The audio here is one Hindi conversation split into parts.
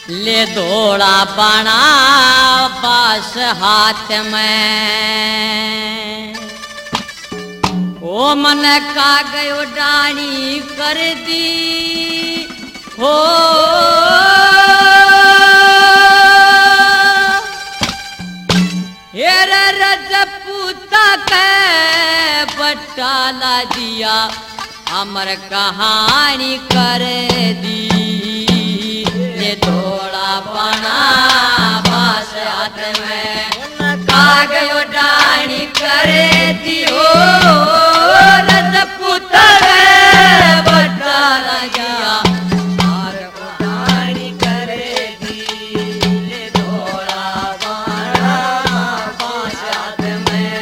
ले धोड़ा बाणा बास हाथ में, ओ मन का गयो डाणी कर दी हो। हेरे रजपूता के बटाला दिया अमर कहानी कर दी। ये थोड़ा बना बास हाथ में कागयो डाणी करे दियो। रजपूता के बटाला दिया अमर कहानी करे दी। ये थोड़ा बना बास हाथ में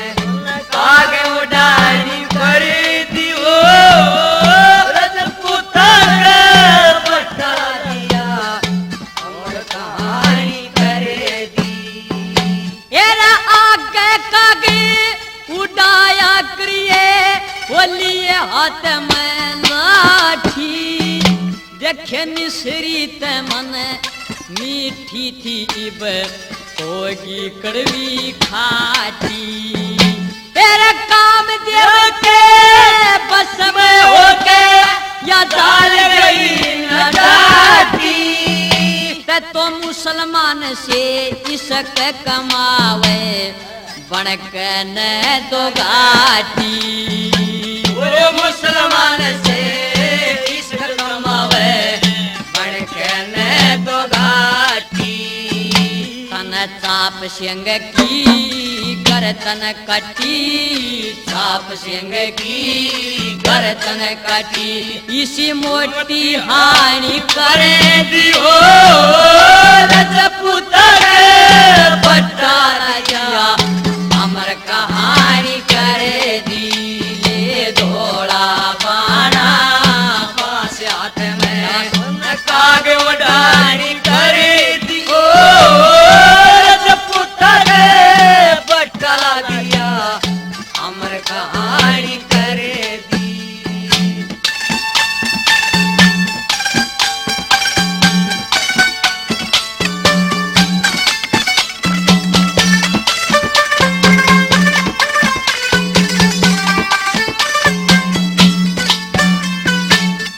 कागयो डाणी करे दियो। रजपूता के बटाला दिया अमर कहानी करे दी। एरा आगे कागे उड़ाया करिए बोलिए हाथ में लाठी। देखे निसरी ते मन मीठी थी इब होगी कड़वी खाटी। तेरे काम देव के बस में होके या डाल गई नदाती। तो मुसलमान से इसक कमावे बनक न दो घाटी। वो मुसलमान से इसक कमावे बनक न दो घाटी। तन चाप सिंह की गर्दन कटी, चाप सिंह की गर्दन कटी। इसी मोटी हानि करे दियो। रजपूता के बटाला दिया अमर कहानी करे दी। ले धोड़ा बाणा बास हाथ में कागे उड़ानी करे दियो। रजपूता के बटाला दिया अमर कहानी करे दी।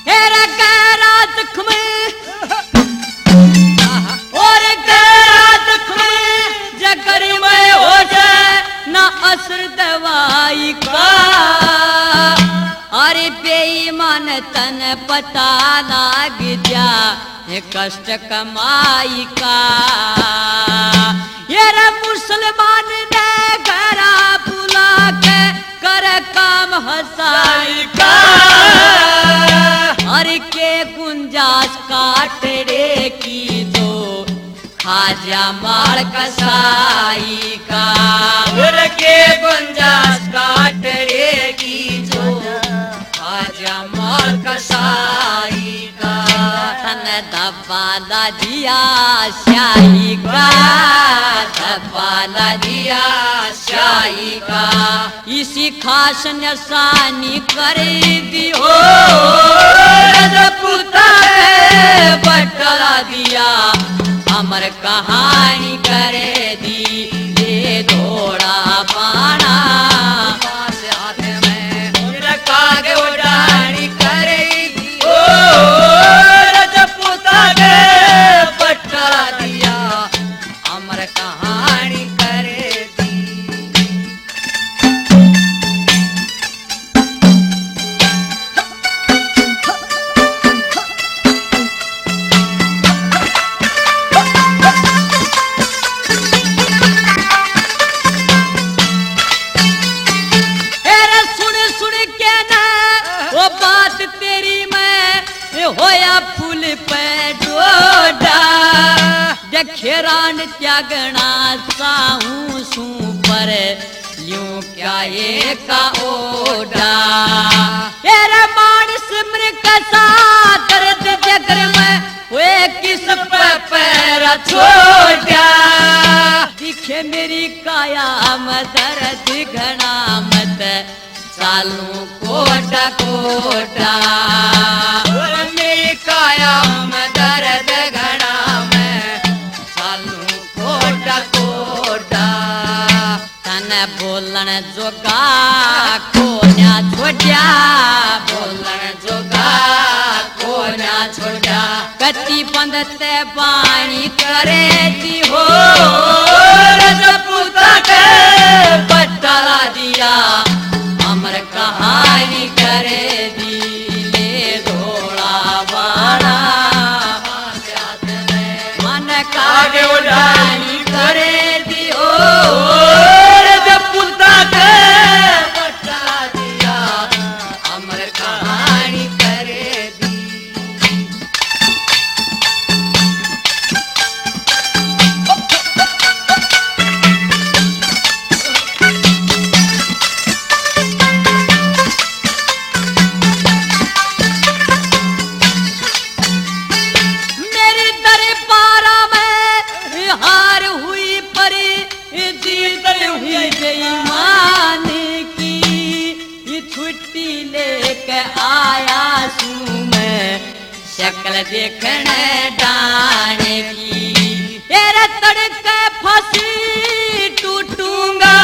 हेरा गहरा दुख में और गहरा दुख में जगरी में हो जाए ना असर दवाई का। अरे बेईमान तन पता लाग जा कष्ट कमाई का। ये रे मुसलमान ने घरा बुला के कर काम हसाई का। अरे के गुंजाश काट रे की दो खाजा माल कसाई का। के गुंजाश काट रे की जो खाजा माल कसाई का। तन दबाला दिया शाही का, दबाला दिया शाही का। इसी खास निशानी कर दियो। रजपूता के बटाला दिया अमर कहानी करे दी। ये धोड़ा बाणा बास हाथ में कागे उड़ानी करे दियो। रजपूता के बटाला दिया अमर कहानी करे दी। होया फूल पे डोडा खेरान त्यागना चाहूं सू पर ल्यूं क्या ये का ओडा। तेरे मानस मृग सा दर्द जगर में वे किस पे पैरा छोड़ा। दिखे मेरी काया में दर्द घना मत चालू कोटा कोटा। मेरी काया में दर्द घना में बोलन जोगा कोन्या छोट्या बोलन जोगा कोन्या छोट्या कच्ची बंदते पानी करे दी हो रजपूता के पट्टाला दिया अमर कहानी करे दी ले धोला बाणा मन कागे उड़ानी करे दी ओ रजपूता के पट्टाला दिया अमर कहानी करे दी बेईमान की छुट्टी लेके आया सू मैं शक्ल देखने डाने की तेरे तड़के फंसी टूटूंगा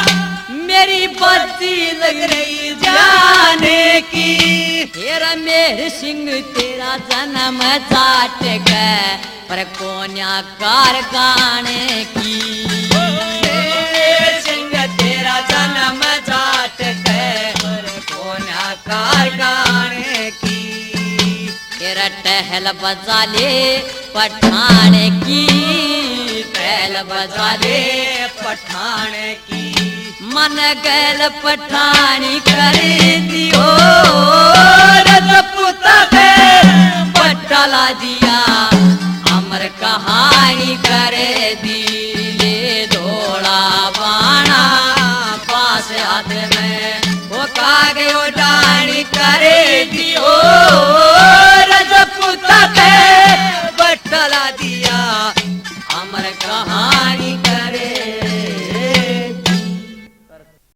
मेरी बत्ती लग रही जाने की तेरा मेहर सिंह तेरा जन्म चाट गए पर कोन्या कार गाने की तेरा जन्म जाट के कोन्या कार गाने की तेरा टहल बजा ले पठान की टहल बजा ले पठान की मन गैल पठानी करे दियो रजपूता के पट्टाला दिया अमर कहानी करे दी ले धोला बाणा पास हाथ में वो कागे उड़ानी करे दियो रजपूता के पट्टाला दिया अमर कहानी